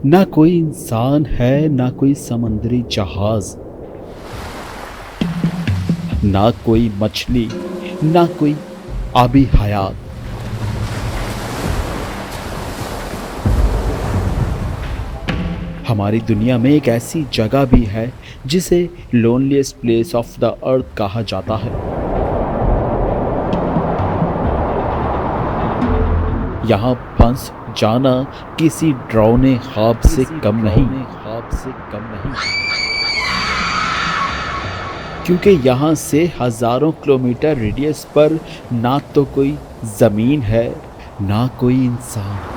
ना कोई इंसान है, ना कोई समुद्री जहाज, ना कोई मछली, ना कोई आबी हयात। हमारी दुनिया में एक ऐसी जगह भी है जिसे loneliest place of the earth कहा जाता है। यहाँ फंस जाना किसी डरावने ख्वाब से कम नहीं, क्योंकि यहाँ से हजारों किलोमीटर रेडियस पर ना तो कोई जमीन है, ना कोई इंसान।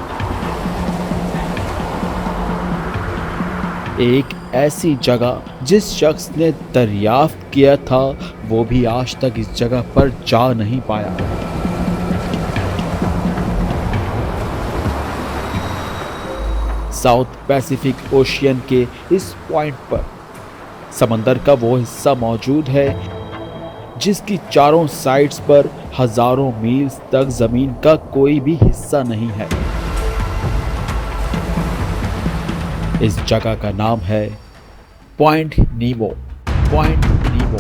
एक ऐसी जगह जिस शख्स ने दरियाफ्त किया था वो भी आज तक इस जगह पर जा नहीं पाया। साउथ पैसिफिक ओशियन के इस पॉइंट पर समंदर का वो हिस्सा मौजूद है जिसकी चारों साइड्स पर हजारों मील तक जमीन का कोई भी हिस्सा नहीं है। इस जगह का नाम है पॉइंट नीमो। पॉइंट नीमो।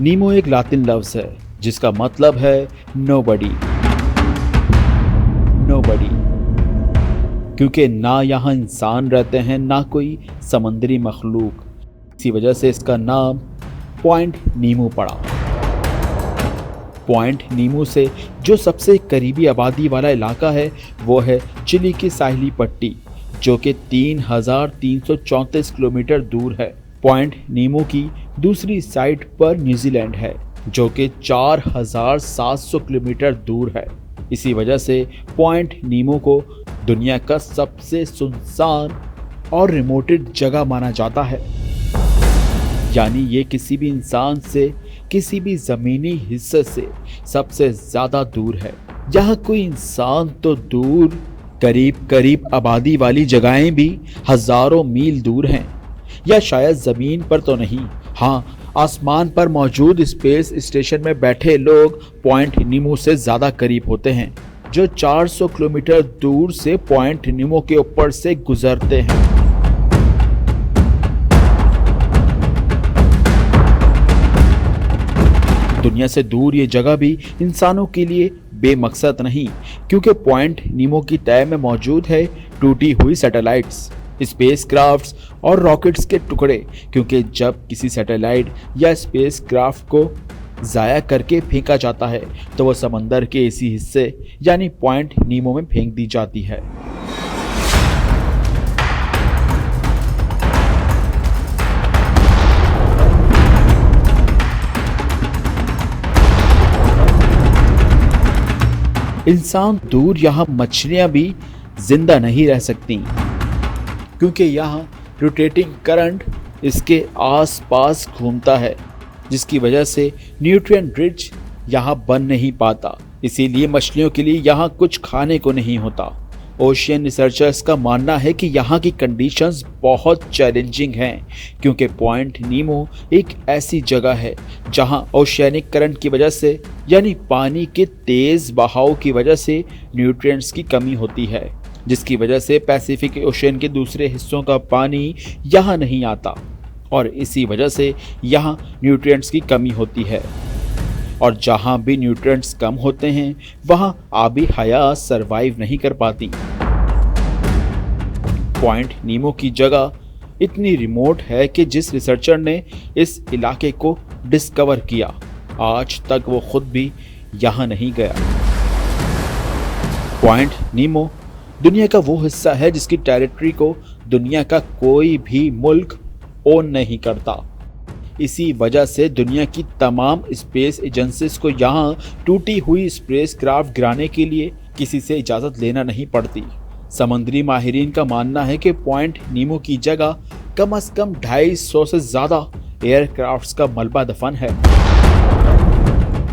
नीमो एक लातिन लफ्ज है जिसका मतलब है नोबडी। नोबडी, क्योंकि ना यहाँ इंसान रहते हैं, ना कोई समुद्री मखलूक। इसी वजह से इसका नाम पॉइंट नीमो पड़ा। पॉइंट नीमो से जो सबसे करीबी आबादी वाला इलाका है वो है चिली की साहिली पट्टी, जो कि 3,334 किलोमीटर दूर है। पॉइंट नीमो की दूसरी साइड पर न्यूजीलैंड है जो कि 4,700 किलोमीटर दूर है। इसी वजह से पॉइंट नीमो को दुनिया का सबसे सुनसान और रिमोटेड जगह माना जाता है। यानी ये किसी भी इंसान से, किसी भी ज़मीनी हिस्से से सबसे ज़्यादा दूर है। यहाँ कोई इंसान तो दूर, करीब करीब आबादी वाली जगहें भी हज़ारों मील दूर हैं, या शायद ज़मीन पर तो नहीं, हाँ आसमान पर मौजूद स्पेस स्टेशन में बैठे लोग पॉइंट नीमो से ज़्यादा करीब होते हैं, जो 400 किलोमीटर दूर से पॉइंट नीमो के ऊपर से गुजरते हैं। दुनिया से दूर ये जगह भी इंसानों के लिए बेमकसद नहीं, क्योंकि पॉइंट नीमो की तह में मौजूद है टूटी हुई सैटेलाइट्स, स्पेसक्राफ्ट्स और रॉकेट्स के टुकड़े। क्योंकि जब किसी सैटेलाइट या स्पेसक्राफ्ट को ज़ाया करके फेंका जाता है तो वह समंदर के इसी हिस्से यानी पॉइंट नीमो में फेंक दी जाती है। इंसान दूर यहाँ मछलियाँ भी जिंदा नहीं रह सकती, क्योंकि यहाँ रोटेटिंग करंट इसके आसपास घूमता है, जिसकी वजह से न्यूट्रिएंट रिच यहाँ बन नहीं पाता। इसीलिए मछलियों के लिए यहाँ कुछ खाने को नहीं होता। ओशियन रिसर्चर्स का मानना है कि यहाँ की कंडीशंस बहुत चैलेंजिंग हैं, क्योंकि पॉइंट नीमो एक ऐसी जगह है जहाँ ओशियनिक करंट की वजह से, यानी पानी के तेज़ बहाव की वजह से न्यूट्रिएंट्स की कमी होती है, जिसकी वजह से पैसिफिक ओशियन के दूसरे हिस्सों का पानी यहाँ नहीं आता, और इसी वजह से यहाँ न्यूट्रिएंट्स की कमी होती है। और जहाँ भी न्यूट्रिएंट्स कम होते हैं वहाँ आबी हयात सरवाइव नहीं कर पाती। पॉइंट नीमो की जगह इतनी रिमोट है कि जिस रिसर्चर ने इस इलाके को डिस्कवर किया, आज तक वो खुद भी यहाँ नहीं गया। पॉइंट नीमो दुनिया का वो हिस्सा है जिसकी टेरिटरी को दुनिया का कोई भी मुल्क ओन नहीं करता। इसी वजह से दुनिया की तमाम स्पेस एजेंसीज को यहाँ टूटी हुई स्पेसक्राफ्ट गिराने के लिए किसी से इजाज़त लेना नहीं पड़ती। समुद्री माहिरीन का मानना है कि पॉइंट नीमो की जगह कम से कम 250 से ज़्यादा एयरक्राफ्ट्स का मलबा दफन है।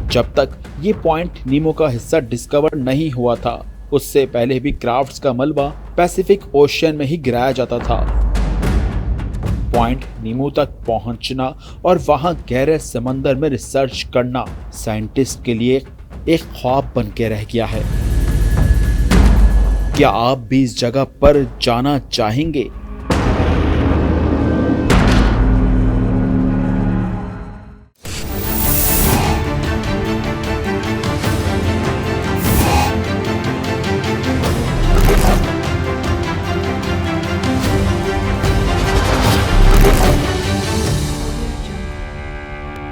जब तक ये पॉइंट नीमो का हिस्सा डिस्कवर नहीं हुआ था, उससे पहले भी क्राफ्ट्स का मलबा पैसिफिक ओशियन में ही गिराया जाता था। पॉइंट नीमो तक पहुंचना और वहां गहरे समंदर में रिसर्च करना साइंटिस्ट के लिए एक ख्वाब बन के रह गया है। क्या आप भी इस जगह पर जाना चाहेंगे?